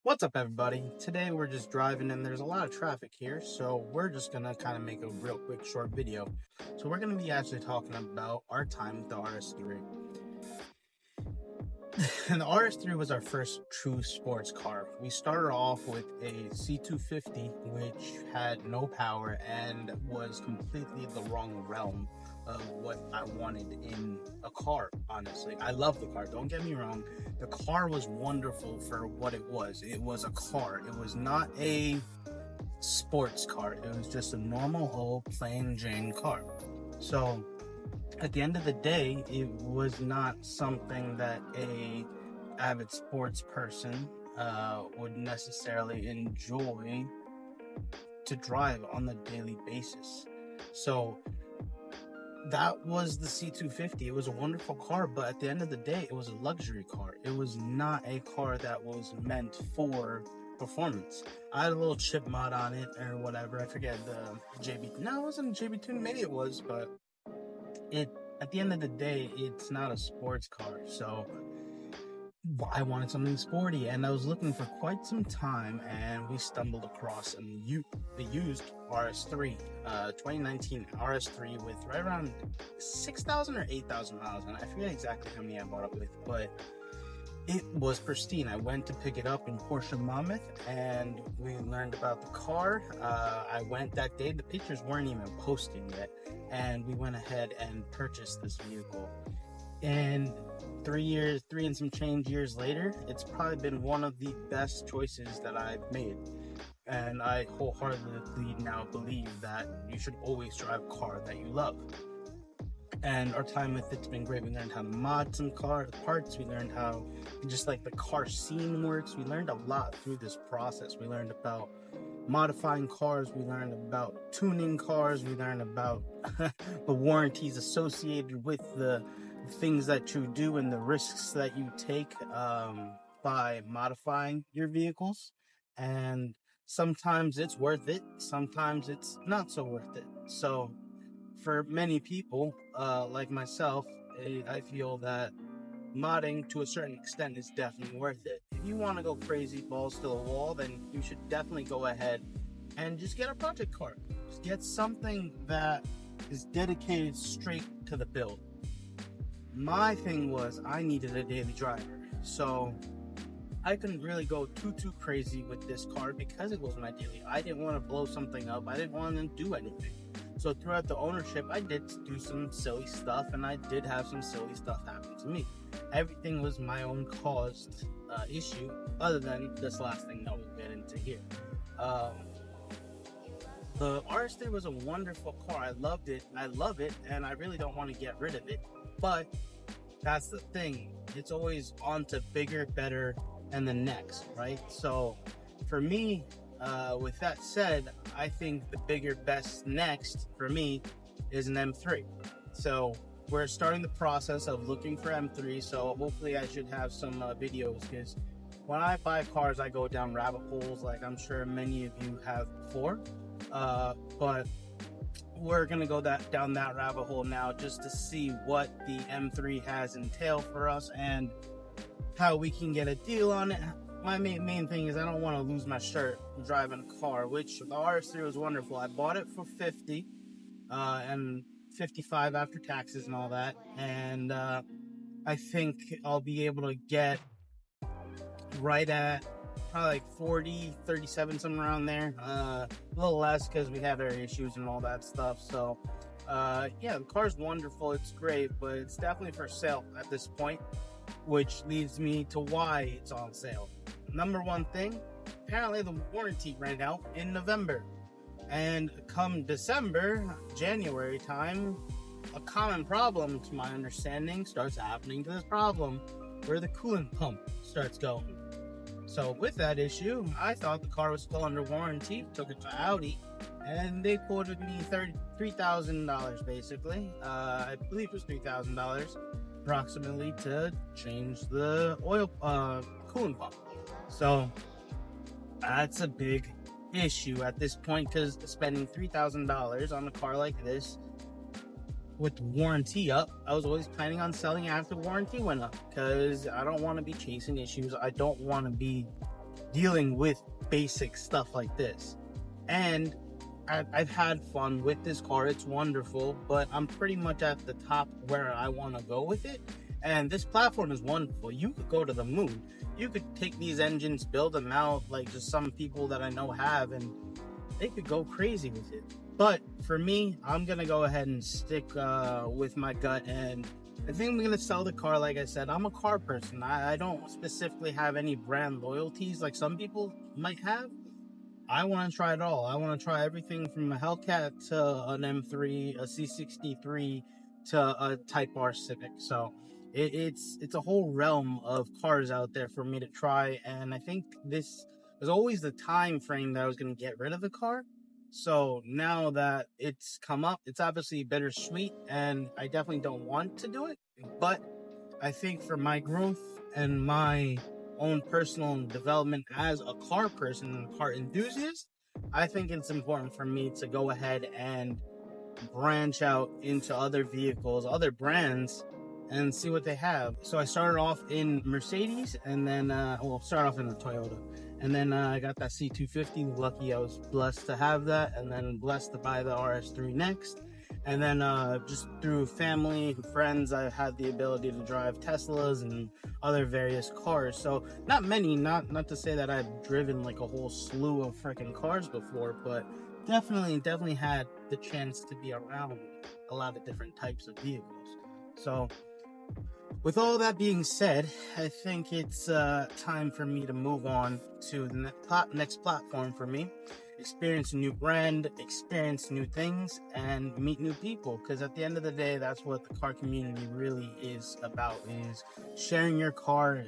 What's up, everybody? Today we're just driving and there's a lot of traffic here, so we're just gonna kind of make a real quick short video. So we're gonna be actually talking about our time with the RS3. And the RS3 was our first true sports car. We started off with a C250, which had no power and was completely the wrong realm of what I wanted in a car, honestly. I love the car, don't get me wrong. The car was wonderful for what it was. It was a car. It was not a sports car. It was just a normal old plain Jane car. So at the end of the day, it was not something that a avid sports person would necessarily enjoy to drive on a daily basis. So that was the C250. It was a wonderful car, but at the end of the day, it was a luxury car. It was not a car that was meant for performance. I had a little chip mod on it or whatever. I forget the JB. No, it wasn't a JB2. Maybe it was, but at the end of the day, it's not a sports car. So I wanted something sporty, and I was looking for quite some time, and we stumbled across the used RS3, 2019 RS3 with right around 6,000 or 8,000 miles, and I forget exactly how many I bought it with, but it was pristine. I went to pick it up in Porsche Monmouth, and we learned about the car. I went that day. The pictures weren't even posted yet, and we went ahead and purchased this vehicle. And 3 and some change years later, it's probably been one of the best choices that I've made. And I wholeheartedly now believe that you should always drive a car that you love. And our time with it's been great. We learned how to mod some car parts. We learned how just like the car scene works. We learned a lot through this process. We learned about modifying cars. We learned about tuning cars. We learned about the warranties associated with the things that you do and the risks that you take by modifying your vehicles. And sometimes it's worth it. Sometimes it's not so worth it. So for many people like myself, I feel that modding to a certain extent is definitely worth it. If you want to go crazy balls to the wall, then you should definitely go ahead and just get a project car. Just get something that is dedicated straight to the build. My thing was I needed a daily driver, so I couldn't really go too crazy with this car because it was my daily. I didn't want to blow something up. I didn't want to do anything. So throughout the ownership, I did do some silly stuff, and I did have some silly stuff happen to me. Everything was my own caused issue, other than this last thing that we'll get into here. The RS3 was a wonderful car. I loved it. I love it, and I really don't want to get rid of it. But that's the thing. It's always on to bigger, better, and the next, right? So for me, with that said, I think the bigger, best next for me is an M3. So we're starting the process of looking for M3. So hopefully I should have some videos, because when I buy cars, I go down rabbit holes like I'm sure many of you have before. But we're gonna go down that rabbit hole now just to see what the M3 has entailed for us and how we can get a deal on it. My main thing is I don't want to lose my shirt driving a car, which the RS3 was wonderful. I bought it for 50 and 55 after taxes and all that, and I think I'll be able to get right at probably like 40, 37, somewhere around there. A little less because we had our issues and all that stuff. So yeah, the car's wonderful. It's great, but it's definitely for sale at this point, which leads me to why it's on sale. Number one thing, apparently the warranty ran out in November, and come December, January time, a common problem to my understanding starts happening to this problem where the coolant pump starts going. So with that issue, I thought the car was still under warranty, took it to Audi, and they quoted me $3,000 basically. I believe it was $3,000 approximately to change the oil coolant pump. So that's a big issue at this point, because spending $3,000 on a car like this with the warranty up, I was always planning on selling after warranty went up, because I don't want to be chasing issues. I don't want to be dealing with basic stuff like this. And I've had fun with this car. It's wonderful, but I'm pretty much at the top where I want to go with it. And this platform is wonderful. You could go to the moon. You could take these engines, build them out like just some people that I know have, and they could go crazy with it. But for me, I'm gonna go ahead and stick with my gut, and I think I'm gonna sell the car. Like I said, I'm a car person. I don't specifically have any brand loyalties like some people might have. I want to try it all. I want to try everything from a Hellcat to an M3, a C63 to a Type R Civic. So it's a whole realm of cars out there for me to try, and I think this was always the time frame that I was going to get rid of the car. So now that it's come up, it's obviously bittersweet, and I definitely don't want to do it. But I think for my growth and my own personal development as a car person and a car enthusiast, I think it's important for me to go ahead and branch out into other vehicles, other brands, and see what they have. So I started off in Mercedes, and then start off in the Toyota, and then I got that C250. Lucky I was blessed to have that, and then blessed to buy the RS3 next. And then just through family and friends, I had the ability to drive Teslas and other various cars. So not many, not to say that I've driven like a whole slew of freaking cars before, but definitely had the chance to be around a lot of different types of vehicles. So with all that being said, I think it's time for me to move on to the next platform for me. Experience a new brand, experience new things, and meet new people. Because at the end of the day, that's what the car community really is about, is sharing your car,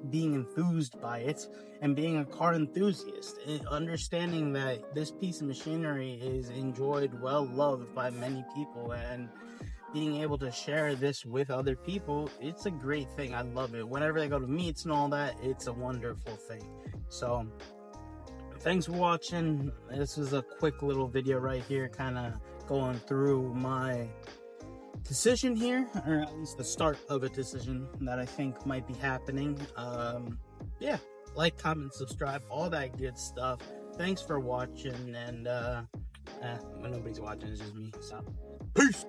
being enthused by it, and being a car enthusiast. Understanding that this piece of machinery is enjoyed, well loved by many people, and being able to share this with other people, it's a great thing. I love it. Whenever I go to meets and all that, it's a wonderful thing. So thanks for watching. This was a quick little video right here, kind of going through my decision here, or at least the start of a decision that I think might be happening. Yeah, like, comment, subscribe, all that good stuff. Thanks for watching, and when nobody's watching, it's just me. So peace.